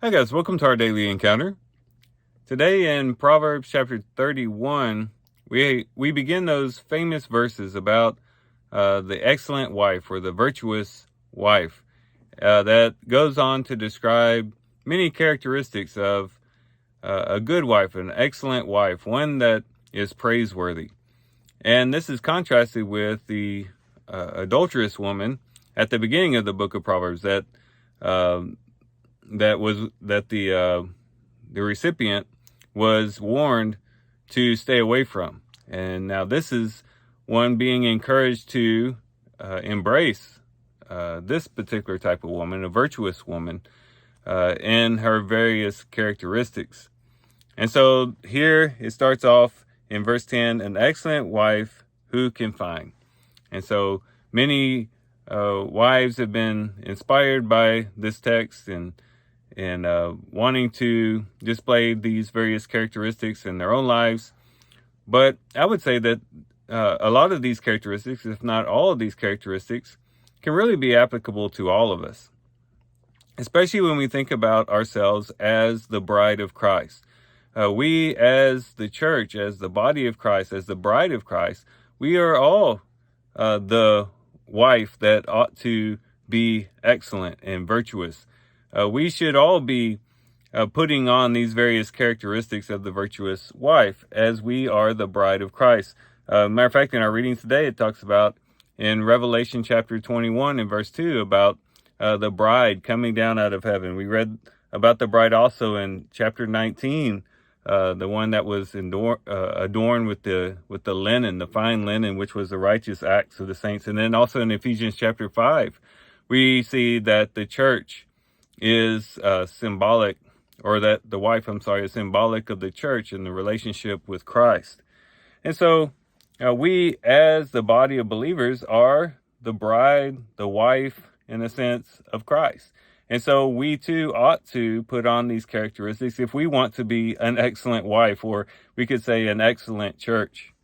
Hi guys, welcome to our daily encounter. Today in Proverbs chapter 31, we begin those famous verses about the excellent wife or the virtuous wife that goes on to describe many characteristics of a good wife, an excellent wife, one that is praiseworthy. And this is contrasted with the adulterous woman at the beginning of the book of Proverbs um, that the recipient was warned to stay away from. And now this is one being encouraged to embrace this particular type of woman, a virtuous woman, in her various characteristics. And so here it starts off in verse 10, an excellent wife who can find. And so many wives have been inspired by this text and wanting to display these various characteristics in their own lives. But I would say that a lot of these characteristics, if not all of these characteristics, can really be applicable to all of us, especially when we think about ourselves as the bride of Christ. We as the church, as the body of Christ, as the bride of Christ, we are all the wife that ought to be excellent and virtuous. We should all be putting on these various characteristics of the virtuous wife as we are the bride of Christ. Matter of fact, in our reading today, it talks about in Revelation chapter 21 and verse 2 about the bride coming down out of heaven. We read about the bride also in chapter 19, the one that was adorned with the linen, the fine linen, which was the righteous acts of the saints. And then also in Ephesians chapter 5, we see that the church is symbolic, or that the wife, is symbolic of the church and the relationship with Christ. And so we as the body of believers are the bride, the wife, in a sense, of Christ. And so we too ought to put on these characteristics if we want to be an excellent wife, or we could say an excellent church.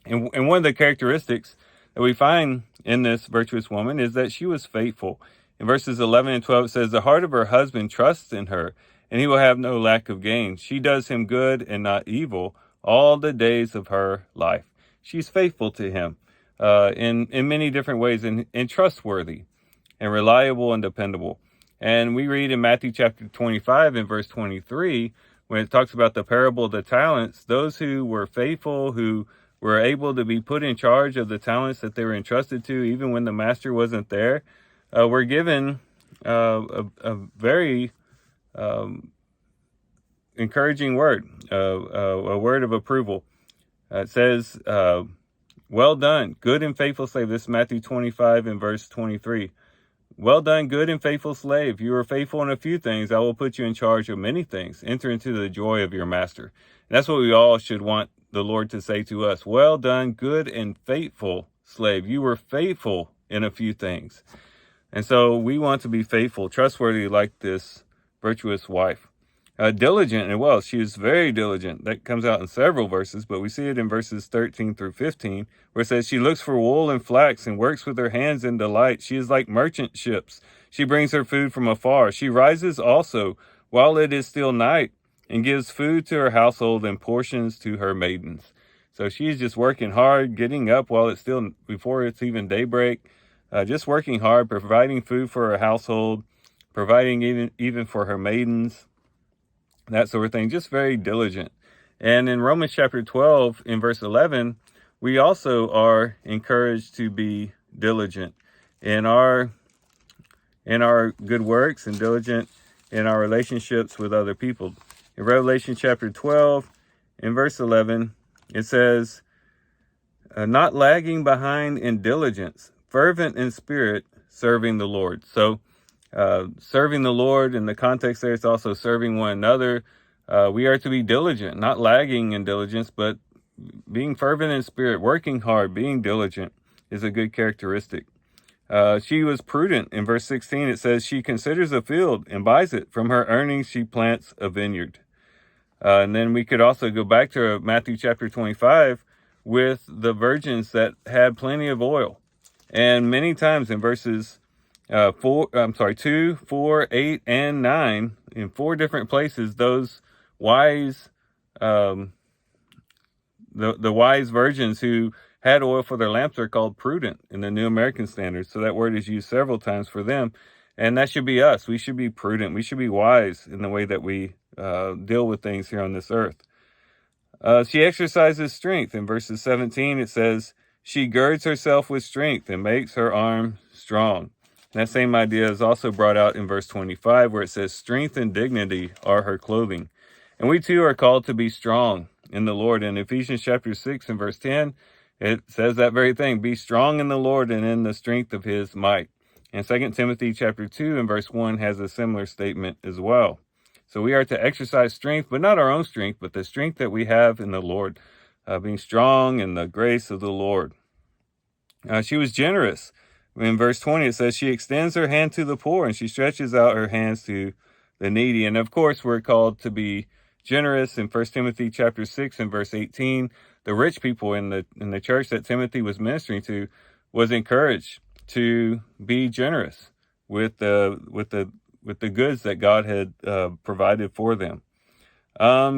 And one of the characteristics that we find in this virtuous woman is that she was faithful. In verses 11 and 12, it says, the heart of her husband trusts in her, and he will have no lack of gain. She does him good and not evil all the days of her life. She's faithful to him in many different ways, and trustworthy and reliable and dependable. And we read in Matthew chapter 25 and verse 23, when it talks about the parable of the talents, those who were faithful, who were able to be put in charge of the talents that they were entrusted to, even when the master wasn't there, were given a very encouraging word, a word of approval. It says, well done, good and faithful slave. This is Matthew 25 and verse 23. Well done, good and faithful slave. You are faithful in a few things. I will put you in charge of many things. Enter into the joy of your master. And that's what we all should want the Lord to say to us. Well done, good and faithful slave. You were faithful in a few things. And so we want to be faithful, trustworthy like this virtuous wife. Diligent and well. She is very diligent. That comes out in several verses, but we see it in verses 13 through 15, where it says, she looks for wool and flax and works with her hands in delight. She is like merchant ships. She brings her food from afar. She rises also while it is still night and gives food to her household and portions to her maidens. So she's just working hard, getting up while it's still, before it's even daybreak, just working hard, providing food for her household, providing even for her maidens, that sort of thing, just very diligent. And in Romans chapter 12, in verse 11, we also are encouraged to be diligent in our good works and diligent in our relationships with other people. In Revelation chapter 12, in verse 11, it says, not lagging behind in diligence, fervent in spirit, serving the Lord. So serving the Lord, in the context there, it's also serving one another. We are to be diligent, not lagging in diligence, but being fervent in spirit, working hard, being diligent is a good characteristic. She was prudent. In verse 16, it says, she considers a field and buys it. From her earnings, she plants a vineyard. And then we could also go back to Matthew chapter 25 with the virgins that had plenty of oil. And many times in verses 2, 4, 8, and 9, in 4 different places, those wise, um, the wise virgins who had oil for their lamps are called prudent in the New American Standard. So that word is used several times for them. And that should be us. We should be prudent. We should be wise in the way that we deal with things here on this earth. She exercises strength. In verses 17, it says, she girds herself with strength and makes her arm strong. And that same idea is also brought out in verse 25, where it says, strength and dignity are her clothing. And we too are called to be strong in the Lord. In Ephesians chapter 6 and verse 10, it says that very thing, be strong in the Lord and in the strength of his might. And 2 Timothy chapter 2 and verse 1 has a similar statement as well. So we are to exercise strength, but not our own strength, but the strength that we have in the Lord, being strong in the grace of the Lord. She was generous. In verse 20, it says, she extends her hand to the poor and she stretches out her hands to the needy. And of course, we're called to be generous. In 1 Timothy chapter 6 and verse 18, the rich people in the church that Timothy was ministering to was encouraged to be generous with the goods that God had provided for them.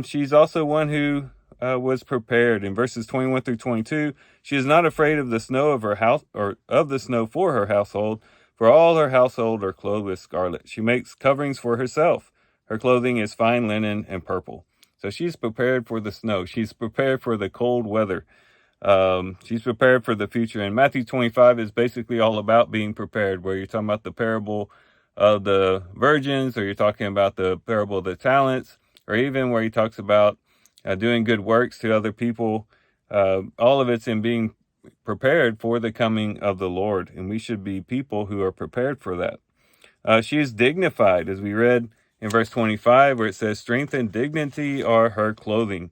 She's also one who was prepared. In verses 21 through 22, she is not afraid of the snow of her house, or of the snow for her household, for all her household are clothed with scarlet. She makes coverings for herself. Her clothing is fine linen and purple. So she's prepared for the snow. She's prepared for the cold weather. She's prepared for the future. And Matthew 25 is basically all about being prepared, where you're talking about the parable of the virgins, or you're talking about the parable of the talents, or even where he talks about doing good works to other people. All of it's in being prepared for the coming of the Lord. And we should be people who are prepared for that. She is dignified, as we read in verse 25, where it says, strength and dignity are her clothing.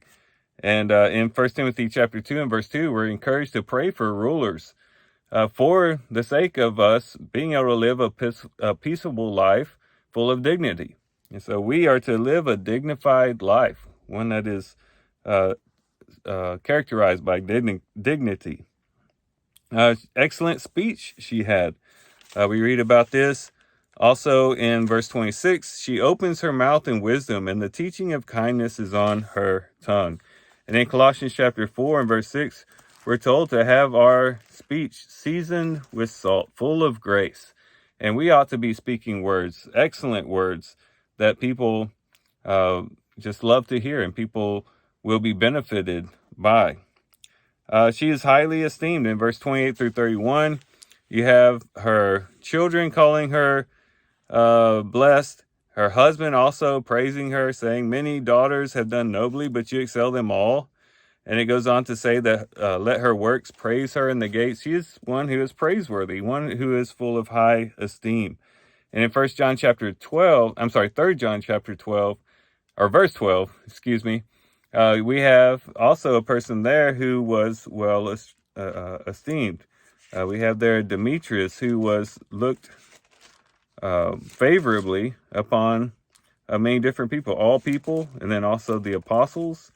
And in 1 Timothy chapter 2 and verse 2, we're encouraged to pray for rulers for the sake of us being able to live a peaceable life full of dignity. And so we are to live a dignified life, one that is characterized by dignity. Excellent speech she had. We read about this also in verse 26. She opens her mouth in wisdom, and the teaching of kindness is on her tongue. And in Colossians chapter 4 and verse 6, we're told to have our speech seasoned with salt, full of grace. And we ought to be speaking words, excellent words, that people just love to hear and people will be benefited by. She is highly esteemed. In verse 28 through 31, you have her children calling her blessed. Her husband also praising her, saying, many daughters have done nobly, but you excel them all. And it goes on to say that let her works praise her in the gates. She is one who is praiseworthy, one who is full of high esteem. And in 3 John chapter 12, or verse 12, we have also a person there who was well esteemed. We have there Demetrius, who was looked favorably upon many different people, all people, and then also the apostles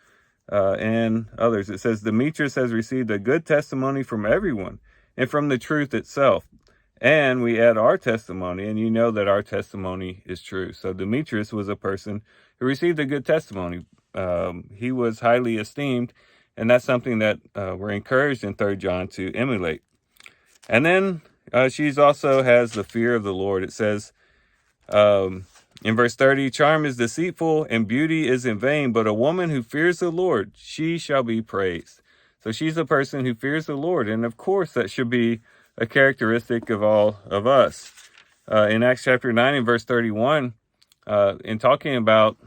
and others. It says, Demetrius has received a good testimony from everyone and from the truth itself. And we add our testimony, and you know that our testimony is true. So Demetrius was a person who received a good testimony. He was highly esteemed, and that's something that we're encouraged in 3 John to emulate. And then she's also has the fear of the Lord. It says in verse 30, charm is deceitful and beauty is in vain, but a woman who fears the Lord, she shall be praised. So she's a person who fears the Lord. And of course, that should be a characteristic of all of us. In Acts chapter 9 and verse 31, in talking about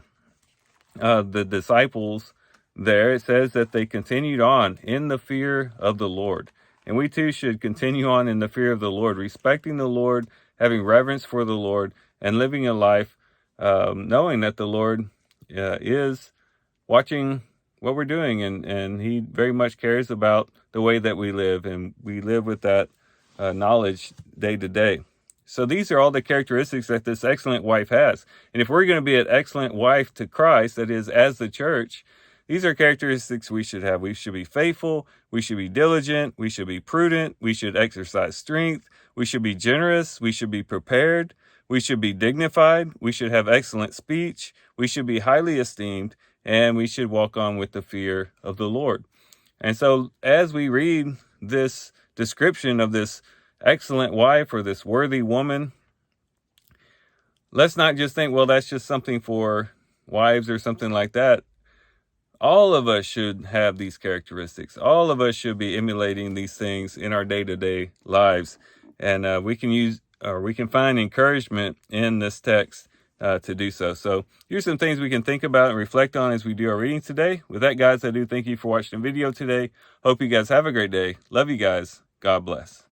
the disciples there, it says that they continued on in the fear of the Lord. And we too should continue on in the fear of the Lord, respecting the Lord, having reverence for the Lord, and living a life knowing that the Lord is watching what we're doing, and he very much cares about the way that we live, and we live with that knowledge day to day. So these are all the characteristics that this excellent wife has. And if we're going to be an excellent wife to Christ, that is, as the church, these are characteristics we should have. We should be faithful. We should be diligent. We should be prudent. We should exercise strength. We should be generous. We should be prepared. We should be dignified. We should have excellent speech. We should be highly esteemed. And we should walk on with the fear of the Lord. And so as we read this description of this excellent wife or this worthy woman, let's not just think, well, that's just something for wives or something like that. All of us should have these characteristics. All of us should be emulating these things in our day-to-day lives. And we can find encouragement in this text to do so. So here's some things we can think about and reflect on as we do our reading today. With that, guys, I do thank you for watching the video today. Hope you guys have a great day. Love you guys. God bless.